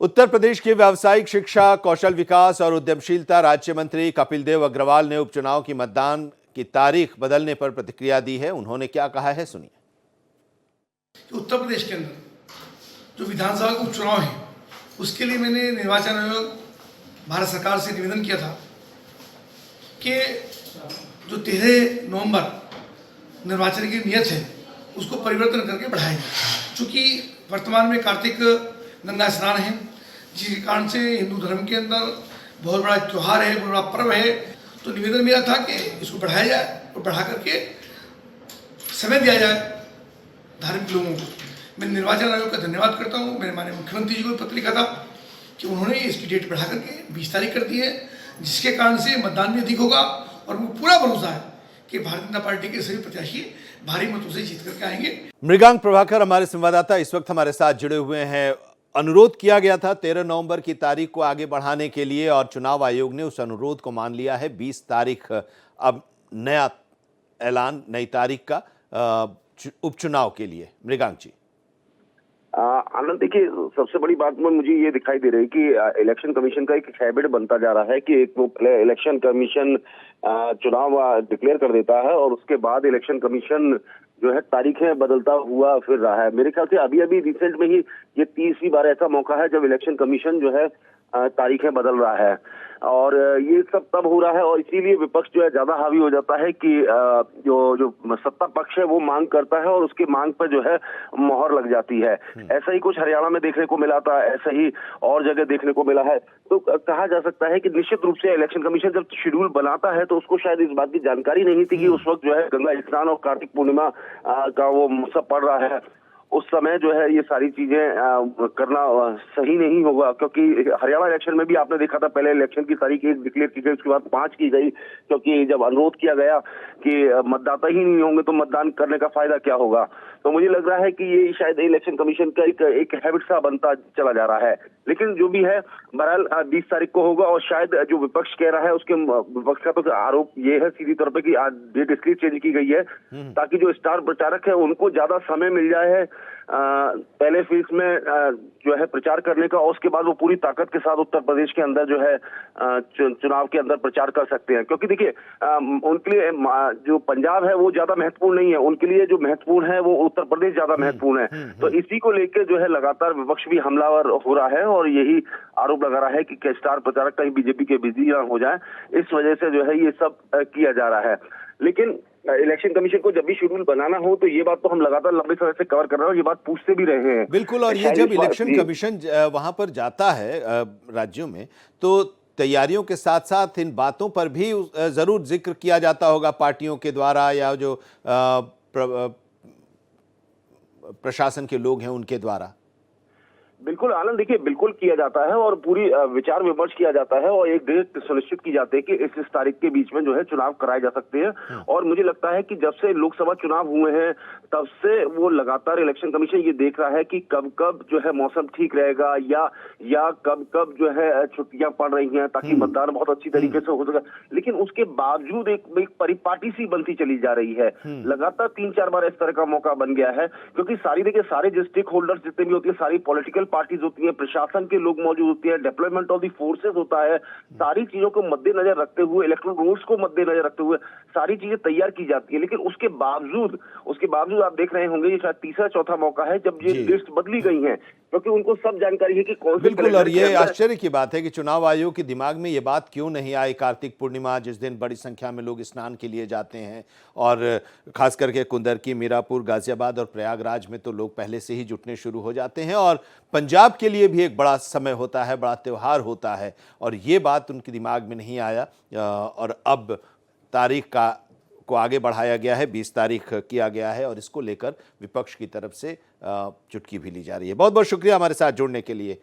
उत्तर प्रदेश के व्यावसायिक शिक्षा, कौशल विकास और उद्यमशीलता राज्य मंत्री कपिल देव अग्रवाल ने उपचुनाव की मतदान की तारीख बदलने पर प्रतिक्रिया दी है। उन्होंने क्या कहा है, सुनिए। उत्तर प्रदेश के अंदर जो विधानसभा का उपचुनाव है उसके लिए मैंने निर्वाचन आयोग भारत सरकार से निवेदन किया था कि जो 13 नवंबर निर्वाचन की नियत है उसको परिवर्तन करके बढ़ाया जाए। चूँकि वर्तमान में कार्तिक गंगा स्नान है, जिसके कारण से हिंदू धर्म के अंदर बहुत बड़ा त्यौहार है, बहुत बड़ा पर्व है, तो निवेदन मेरा था कि इसको बढ़ाया जाए और बढ़ा करके समय दिया जाए धार्मिक लोगों को। मैं निर्वाचन आयोग का धन्यवाद करता हूँ। मेरे माननीय मुख्यमंत्री जी को पत्र लिखा था कि उन्होंने इसकी डेट बढ़ा करके 20 तारीख कर दी है, जिसके कारण से मतदान भी अधिक होगा और मुझे पूरा भरोसा है कि भारतीय जनता पार्टी के सभी प्रत्याशी भारी मतों से जीत करके आएंगे। मृगांक प्रभाकर हमारे संवाददाता इस वक्त हमारे साथ जुड़े हुए हैं। अनुरोध किया गया था 13 नवंबर की तारीख को आगे बढ़ाने के लिए और चुनाव आयोग ने उस अनुरोध को मान लिया है। 20 तारीख अब नया ऐलान, नई तारीख का उपचुनाव के लिए। मृगांक जी। आनंद, देखिए, सबसे बड़ी बात में मुझे ये दिखाई दे रही है कि इलेक्शन कमीशन का एक हैबिट बनता जा रहा है कि एक वो पहले इलेक्शन कमीशन चुनाव डिक्लेयर कर देता है और उसके बाद इलेक्शन कमीशन जो है तारीखें बदलता हुआ फिर रहा है। मेरे ख्याल से अभी अभी रिसेंट में ही ये 30वीं बार ऐसा मौका है जब इलेक्शन कमीशन जो है तारीखें बदल रहा है और ये सब तब हो रहा है और इसीलिए विपक्ष जो है ज्यादा हावी हो जाता है कि जो सत्ता पक्ष है वो मांग करता है और उसके मांग पर जो है मोहर लग जाती है। ऐसा ही कुछ हरियाणा में देखने को मिला था, ऐसा ही और जगह देखने को मिला है। तो कहा जा सकता है कि निश्चित रूप से इलेक्शन कमीशन जब शेड्यूल बनाता है तो उसको शायद इस बात की जानकारी नहीं थी कि उस वक्त जो है गंगा स्नान और कार्तिक पूर्णिमा का वो मौसम पड़ रहा है। उस समय जो है ये सारी चीजें करना सही नहीं होगा, क्योंकि हरियाणा इलेक्शन में भी आपने देखा था पहले इलेक्शन की तारीख 1 डिक्लेयर की गई, उसके बाद 5 की गई, क्योंकि जब अनुरोध किया गया कि मतदाता ही नहीं होंगे तो मतदान करने का फायदा क्या होगा। तो मुझे लग रहा है कि ये शायद इलेक्शन कमीशन का एक हैबिट सा बनता चला जा रहा है। लेकिन जो भी है, बहरहाल 20 तारीख को होगा और शायद जो विपक्ष कह रहा है उसके विपक्ष का तो आरोप ये है सीधी तौर पर कि आज डेट इसलिए चेंज की गई है ताकि जो स्टार प्रचारक है उनको ज्यादा समय मिल जाए है पहले फेज में जो है प्रचार करने का और उसके बाद वो पूरी ताकत के साथ उत्तर प्रदेश के अंदर जो है चुनाव के अंदर प्रचार कर सकते हैं। क्योंकि देखिए, उनके लिए जो पंजाब है वो ज्यादा महत्वपूर्ण नहीं है, उनके लिए जो महत्वपूर्ण है वो उत्तर प्रदेश ज्यादा महत्वपूर्ण है। तो इसी को लेकर जो है लगातार विपक्ष भी हमलावर हो रहा है और यही आरोप लगा रहा है कि स्टार प्रचारक कहीं बीजेपी के बिजी ना हो जाए, इस वजह से जो है ये सब किया जा रहा है। लेकिन इलेक्शन कमीशन को जब भी शेड्यूल बनाना हो तो ये बात तो हम लगातार लंबे समय से कवर कर रहे हैं और ये बात पूछते भी रहे हैं। बिल्कुल। और ये जब इलेक्शन कमीशन वहां पर जाता है राज्यों में, तो तैयारियों के साथ साथ इन बातों पर भी जरूर जिक्र किया जाता होगा पार्टियों के द्वारा या जो प्रशासन के लोग हैं उनके द्वारा। बिल्कुल आनंद, देखिए, बिल्कुल किया जाता है और पूरी विचार विमर्श किया जाता है और एक डेट सुनिश्चित की जाती है कि इस तारीख के बीच में जो है चुनाव कराए जा सकते हैं। और मुझे लगता है कि जब से लोकसभा चुनाव हुए हैं तब से वो लगातार इलेक्शन कमीशन ये देख रहा है कि कब कब जो है मौसम ठीक रहेगा या कब कब जो है छुट्टियां पड़ रही हैं ताकि मतदान बहुत अच्छी तरीके से हो सके। लेकिन उसके बावजूद एक परिपाटी सी बनती चली जा रही है। लगातार 3-4 बार इस तरह का मौका बन गया है, क्योंकि सारे जो स्टेक होल्डर्स जितने भी होती है, सारी पॉलिटिकल पार्टीज होती है, प्रशासन के लोग मौजूद होते हैं, डिप्लॉयमेंट ऑफ द फोर्सेस होता है, सारी चीजों को मद्देनजर रखते हुए, इलेक्ट्रल रूल्स को मद्देनजर रखते हुए सारी चीजें तैयार की जाती है। लेकिन उसके बावजूद आप देख रहे होंगे ये शायद तीसरा चौथा मौका है जब ये लिस्ट बदली गई है, क्योंकि उनको सब जानकारी है कि कौन से। बिल्कुल। और ये आश्चर्य की बात है कि चुनाव आयोग के दिमाग में ये बात क्यों नहीं आई कार्तिक पूर्णिमा, जिस दिन बड़ी संख्या में लोग स्नान के लिए जाते हैं और खास करके कुंदरकी, मीरापुर, गाजियाबाद और प्रयागराज में तो लोग पहले से ही जुटने शुरू हो जाते हैं और पंजाब के लिए भी एक बड़ा समय होता है, बड़ा त्योहार होता है, और ये बात उनके दिमाग में नहीं आया और अब तारीख को आगे बढ़ाया गया है, 20 तारीख किया गया है और इसको लेकर विपक्ष की तरफ से चुटकी भी ली जा रही है। बहुत बहुत शुक्रिया हमारे साथ जुड़ने के लिए।